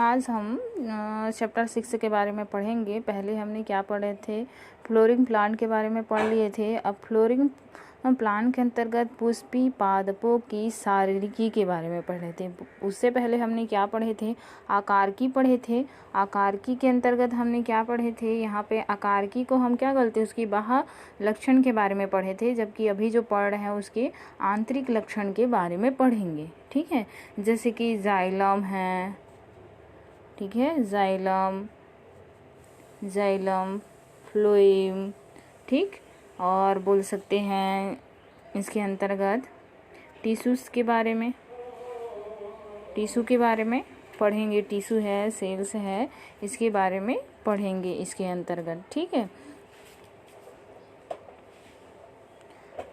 आज हम चैप्टर 6 के बारे में पढ़ेंगे। पहले हमने क्या पढ़े थे, फ्लोरिंग प्लांट के बारे में पढ़ लिए थे। अब फ्लोरिंग प्लांट के अंतर्गत पुष्पी पादपों की शारीरिकी के बारे में पढ़े थे। उससे पहले हमने क्या पढ़े थे, आकारकी पढ़े थे। आकारकी के अंतर्गत हमने क्या पढ़े थे, यहाँ पे आकारकी को हम क्या बोलते हैं, उसकी बाह्य लक्षण के बारे में पढ़े थे, जबकि अभी जो पढ़ रहे हैं उसके आंतरिक लक्षण के बारे में पढ़ेंगे। ठीक है, जैसे कि जाइलम है, ठीक है, जाइलम फ्लोएम, ठीक। और बोल सकते हैं इसके अंतर्गत टिश्यूज़ के बारे में, टिश्यू के बारे में पढ़ेंगे। टिश्यू है, सेल्स है, इसके बारे में पढ़ेंगे इसके अंतर्गत। ठीक है,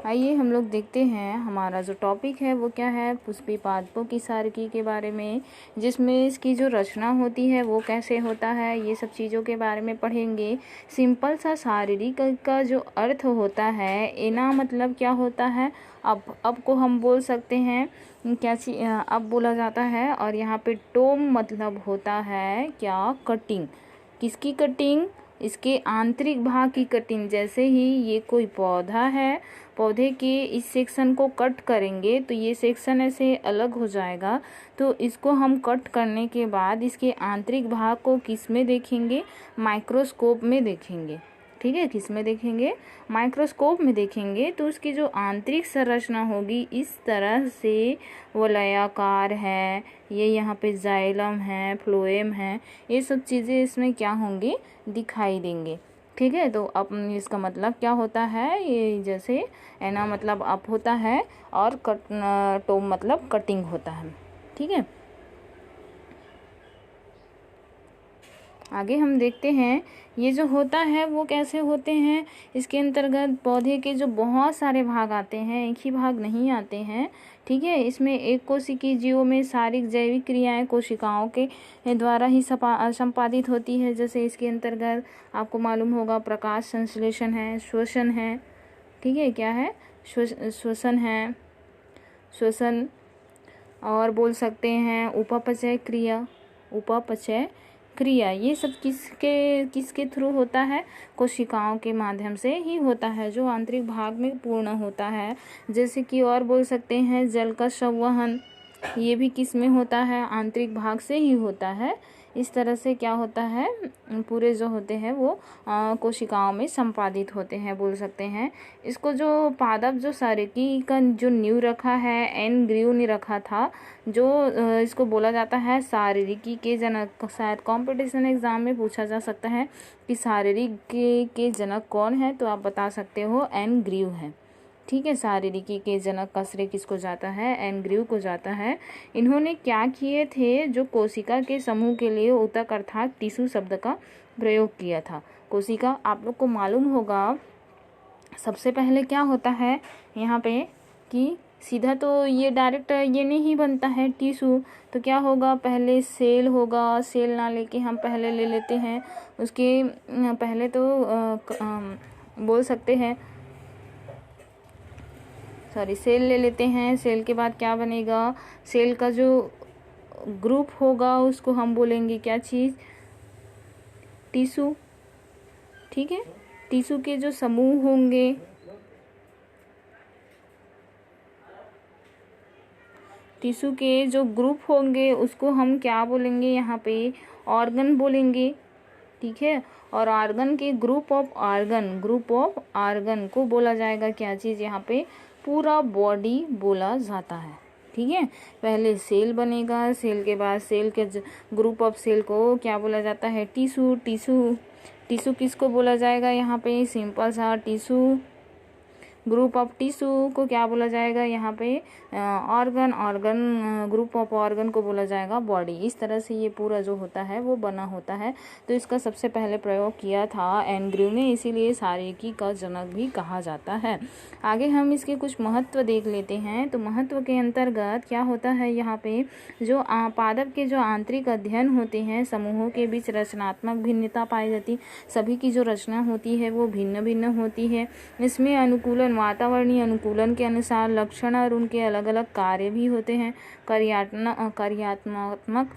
आइए हम लोग देखते हैं हमारा जो टॉपिक है वो क्या है, पुष्पी पादपों की शारीरिकी के बारे में, जिसमें इसकी जो रचना होती है वो कैसे होता है, ये सब चीज़ों के बारे में पढ़ेंगे। सिंपल सा शारीरिक का जो अर्थ होता है, एना मतलब क्या होता है, अब को हम बोल सकते हैं क्या चीज अब बोला जाता है। और यहाँ पे टोम मतलब होता है क्या, कटिंग। किसकी कटिंग, इसके आंतरिक भाग की कटिंग। जैसे ही ये कोई पौधा है, पौधे के इस सेक्शन को कट करेंगे तो ये सेक्शन ऐसे अलग हो जाएगा। तो इसको हम कट करने के बाद इसके आंतरिक भाग को किस में देखेंगे, माइक्रोस्कोप में देखेंगे। ठीक है, किस में देखेंगे, माइक्रोस्कोप में देखेंगे। तो उसकी जो आंतरिक संरचना होगी इस तरह से वलयाकार है, ये यहाँ पे जाइलम है, फ्लोएम है, ये सब चीज़ें इसमें क्या होंगी, दिखाई देंगे। ठीक है, तो अब इसका मतलब क्या होता है, ये जैसे एना मतलब अप होता है और टोम मतलब कटिंग होता है। ठीक है, आगे हम देखते हैं ये जो होता है वो कैसे होते हैं। इसके अंतर्गत पौधे के जो बहुत सारे भाग आते हैं, एक ही भाग नहीं आते हैं। ठीक है, इसमें एक कोशिकीय जीवों में शारीरिक जैविक क्रियाएं कोशिकाओं के द्वारा ही संपादित होती है। जैसे इसके अंतर्गत आपको मालूम होगा प्रकाश संश्लेषण है, श्वसन है। ठीक है, क्या है, श्वसन है, श्वसन। और बोल सकते हैं उपापचय क्रिया, उपापचय क्रिया। ये सब किसके थ्रू होता है, कोशिकाओं के माध्यम से ही होता है, जो आंतरिक भाग में पूर्ण होता है। जैसे कि और बोल सकते हैं जल का संवहन, ये भी किस में होता है, आंतरिक भाग से ही होता है। इस तरह से क्या होता है, पूरे जो होते हैं वो कोशिकाओं में संपादित होते हैं, बोल सकते हैं। इसको जो पादप जो शारीरिकी का जो नींव रखा है, एन ग्रीव ने रखा था, जो इसको बोला जाता है शारीरिकी के जनक। शायद कंपटीशन एग्जाम में पूछा जा सकता है कि शारीरिक के जनक कौन है, तो आप बता सकते हो एन ग्रीव है। ठीक है, शारीरिकी के जनक का श्रेय किसको जाता है, एन ग्रीव को जाता है। इन्होंने क्या किए थे, जो कोशिका के समूह के लिए ऊतक अर्थात टिश्यू शब्द का प्रयोग किया था। कोशिका आप लोग को मालूम होगा सबसे पहले क्या होता है यहाँ पे कि सीधा तो ये डायरेक्ट ये नहीं बनता है टिश्यू, तो क्या होगा, पहले सेल होगा। सेल ना लेके हम पहले ले लेते हैं उसके पहले तो बोल सकते हैं सेल ले लेते हैं। सेल के बाद क्या बनेगा, सेल का जो ग्रुप होगा उसको हम बोलेंगे क्या चीज़, टिश्यू। ठीक है, टिश्यू के जो समूह होंगे, टिश्यू के जो ग्रुप होंगे उसको हम क्या बोलेंगे, यहाँ पे ऑर्गन बोलेंगे। ठीक है, और ऑर्गन के ग्रुप ऑफ ऑर्गन को बोला जाएगा क्या चीज़, यहाँ पे पूरा बॉडी बोला जाता है। ठीक है, पहले सेल बनेगा, सेल के बाद सेल के ग्रुप ऑफ सेल को क्या बोला जाता है, टिश्यू। टिश्यू किसको बोला जाएगा, यहाँ पे सिंपल सा टिश्यू। ग्रुप ऑफ टिश्यू को क्या बोला जाएगा, यहाँ पे ऑर्गन ग्रुप ऑफ ऑर्गन को बोला जाएगा बॉडी। इस तरह से ये पूरा जो होता है वो बना होता है। तो इसका सबसे पहले प्रयोग किया था एन ग्रीव ने, इसीलिए शारीरिकी का जनक भी कहा जाता है। आगे हम इसके कुछ महत्व देख लेते हैं। तो महत्व के अंतर्गत क्या होता है, यहाँ पे जो पादप के जो आंतरिक अध्ययन होते हैं, समूहों के बीच रचनात्मक भिन्नता पाई जाती, सभी की जो रचना होती है वो भिन्न भिन्न होती है। इसमें अनुकूलन वातावरणीय अनुकूलन के अनुसार लक्षण और उनके अलग अलग कार्य भी होते हैं। कार्यात्मक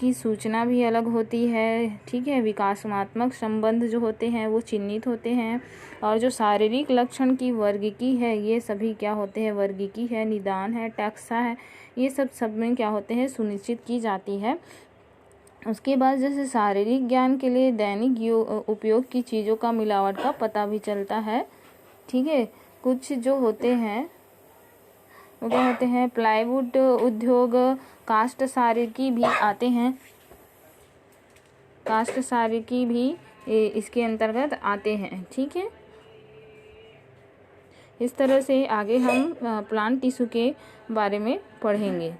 की सूचना भी अलग होती है, ठीक है। विकासात्मक संबंध जो होते हैं वो चिन्हित होते हैं, और जो शारीरिक लक्षण की वर्गीकी है ये सभी क्या होते हैं, वर्गीकी है, निदान है, टैक्सा है, ये सब में क्या होते हैं, सुनिश्चित की जाती है। उसके बाद जैसे शारीरिक ज्ञान के लिए दैनिक उपयोग की चीज़ों का मिलावट का पता भी चलता है, ठीक है। कुछ जो होते हैं वो क्या होते हैं, प्लाईवुड उद्योग, काष्ठ सारिकी भी आते हैं, काष्ठ सारिकी भी इसके अंतर्गत आते हैं, ठीक है। इस तरह से आगे हम प्लांट टिश्यू के बारे में पढ़ेंगे।